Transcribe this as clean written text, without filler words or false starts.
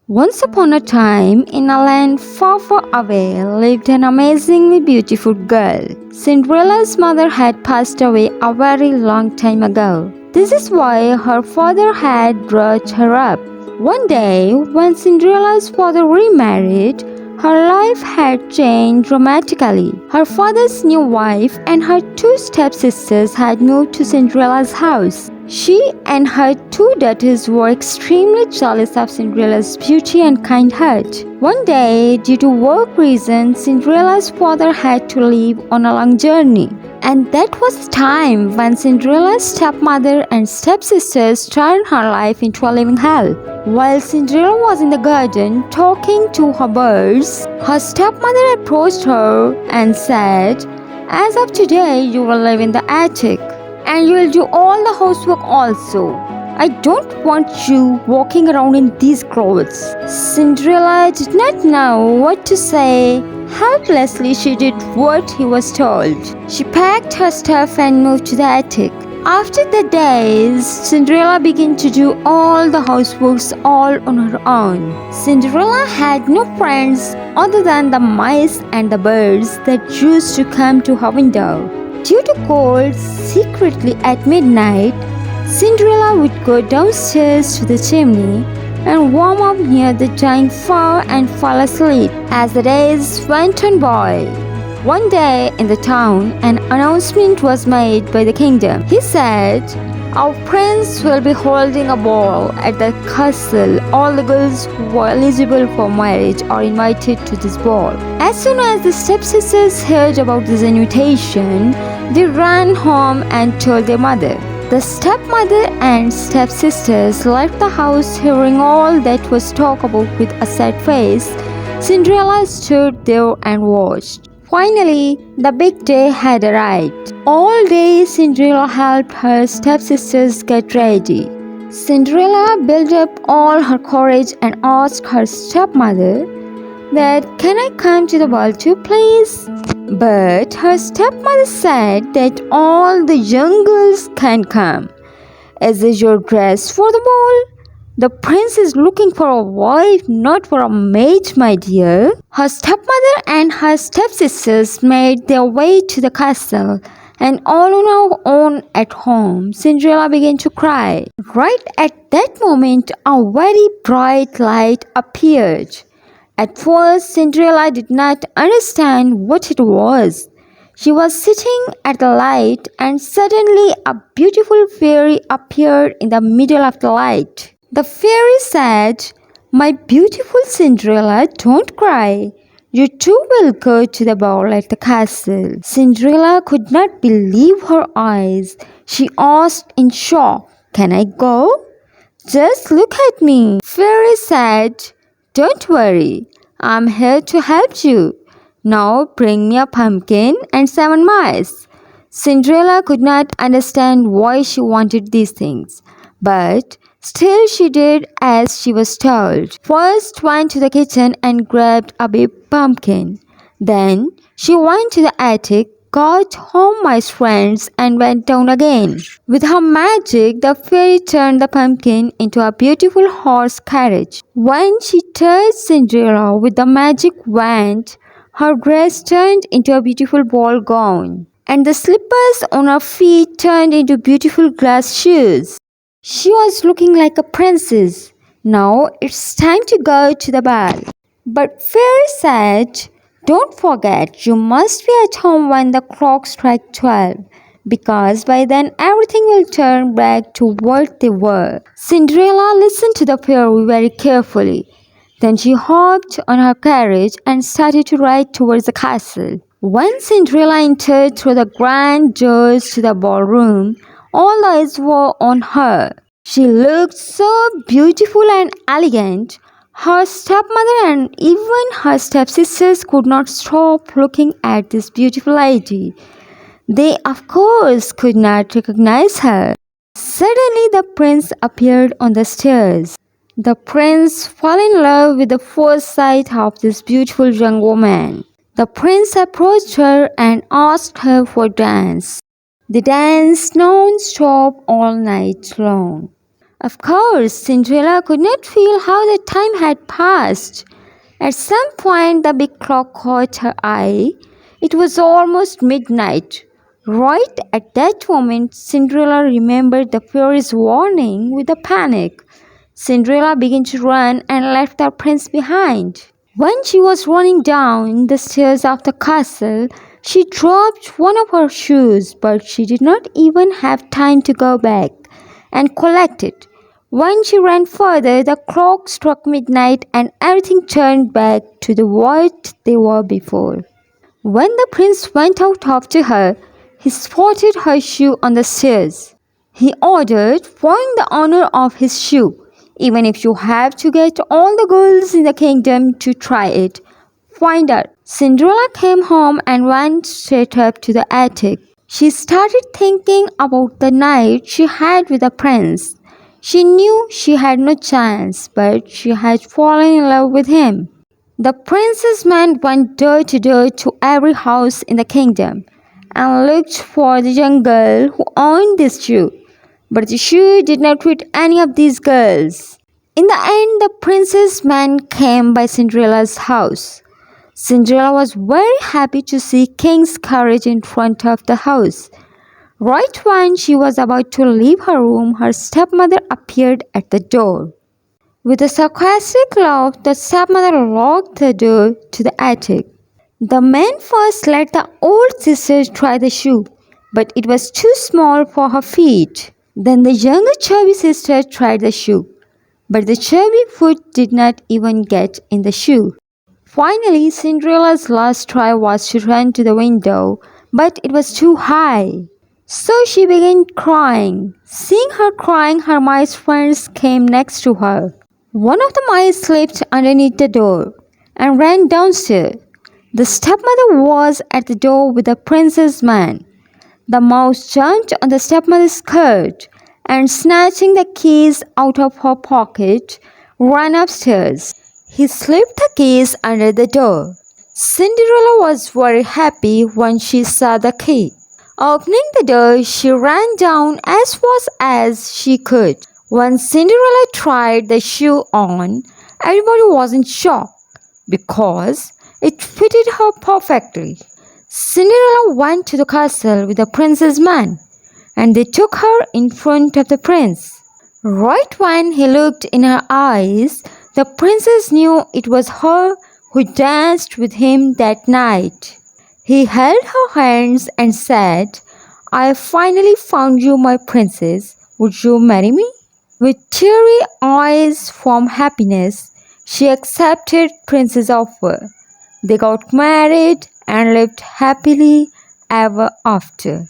Once upon a time, in a land far, far away, lived an amazingly beautiful girl. Cinderella's mother had passed away a very long time ago. This is why her father had brought her up. One day, when Cinderella's father remarried, her life had changed dramatically. Her father's new wife and her two stepsisters had moved to Cinderella's house. She and her two daughters were extremely jealous of Cinderella's beauty and kind heart. One day, due to work reasons, Cinderella's father had to leave on a long journey. And that was the time when Cinderella's stepmother and stepsisters turned her life into a living hell. While Cinderella was in the garden talking to her birds, her stepmother approached her and said, "As of today, you will live in the attic, and you will do all the housework also. I don't want you walking around in these clothes." Cinderella did not know what to say. Helplessly, she did what he was told. She packed her stuff and moved to the attic. After the days, Cinderella began to do all the houseworks all on her own. Cinderella had no friends other than the mice and the birds that used to come to her window. Due to cold, secretly at midnight, Cinderella would go downstairs to the chimney and warm up near the dying fire and fall asleep. As the days went on by, one day in the town, an announcement was made by the kingdom. He said, "Our prince will be holding a ball at the castle. All the girls who are eligible for marriage are invited to this ball." As soon as the stepsisters heard about this invitation, they ran home and told their mother. The stepmother and stepsisters left the house hearing all that was talked about with a sad face. Cinderella stood there and watched. Finally, the big day had arrived. All day, Cinderella helped her stepsisters get ready. Cinderella built up all her courage and asked her stepmother that, "Can I come to the ball too, please?" But her stepmother said that all the young girls can come. "Is this your dress for the ball? The prince is looking for a wife, not for a mate, my dear." Her stepmother and her stepsisters made their way to the castle, and all on her own at home, Cinderella began to cry. Right at that moment, a very bright light appeared. At first, Cinderella did not understand what it was. She was sitting at the light, and suddenly a beautiful fairy appeared in the middle of the light. The fairy said, "My beautiful Cinderella, don't cry. You too will go to the ball at the castle." Cinderella could not believe her eyes. She asked in shock, "Can I go? Just look at me." Fairy said, "Don't worry. I'm here to help you. Now bring me a pumpkin and 7 mice." Cinderella could not understand why she wanted these things, but still she did as she was told. First went to the kitchen and grabbed a big pumpkin. Then she went to the attic, got home mice friends, and went down again. With her magic, the fairy turned the pumpkin into a beautiful horse carriage. When she touched Cinderella with the magic wand, her dress turned into a beautiful ball gown, and the slippers on her feet turned into beautiful glass shoes. She was looking like a princess. "Now it's time to go to the ball." But Fairy said, "Don't forget, you must be at home when the clock strikes 12, because by then everything will turn back to what they were." Cinderella listened to the fairy very carefully. Then she hopped on her carriage and started to ride towards the castle. When Cinderella entered through the grand doors to the ballroom, all eyes were on her. She looked so beautiful and elegant. Her stepmother and even her stepsisters could not stop looking at this beautiful lady. They, of course, could not recognize her. Suddenly, the prince appeared on the stairs. The prince fell in love with the first sight of this beautiful young woman. The prince approached her and asked her for a dance. They danced non-stop all night long. Of course, Cinderella could not feel how the time had passed. At some point, the big clock caught her eye. It was almost midnight. Right at that moment, Cinderella remembered the fairy's warning with a panic. Cinderella began to run and left the prince behind. When she was running down the stairs of the castle, she dropped one of her shoes, but she did not even have time to go back and collect it. When she ran further, the clock struck midnight and everything turned back to what they were before. When the prince went out after her, he spotted her shoe on the stairs. He ordered, "Find the owner of his shoe, even if you have to get all the girls in the kingdom to try it. Find her." Cinderella came home and went straight up to the attic. She started thinking about the night she had with the prince. She knew she had no chance, but she had fallen in love with him. The prince's man went door to door to every house in the kingdom and looked for the young girl who owned this shoe. But the shoe did not fit any of these girls. In the end, the prince's man came by Cinderella's house. Cinderella was very happy to see King's carriage in front of the house. Right when she was about to leave her room, her stepmother appeared at the door. With a sarcastic laugh, the stepmother locked the door to the attic. The man first let the old sister try the shoe, but it was too small for her feet. Then the younger chubby sister tried the shoe, but the chubby foot did not even get in the shoe. Finally, Cinderella's last try was to run to the window, but it was too high. So she began crying. Seeing her crying, her mice friends came next to her. One of the mice slipped underneath the door and ran downstairs. The stepmother was at the door with the prince's man. The mouse jumped on the stepmother's skirt and, snatching the keys out of her pocket, ran upstairs. He slipped the keys under the door. Cinderella was very happy when she saw the key. Opening the door, she ran down as fast as she could. When Cinderella tried the shoe on, everybody was in shock because it fitted her perfectly. Cinderella went to the castle with the prince's man, and they took her in front of the prince. Right when he looked in her eyes, the princess knew it was her who danced with him that night. He held her hands and said, "I finally found you, my princess. Would you marry me?" With teary eyes from happiness, she accepted Prince's offer. They got married and lived happily ever after.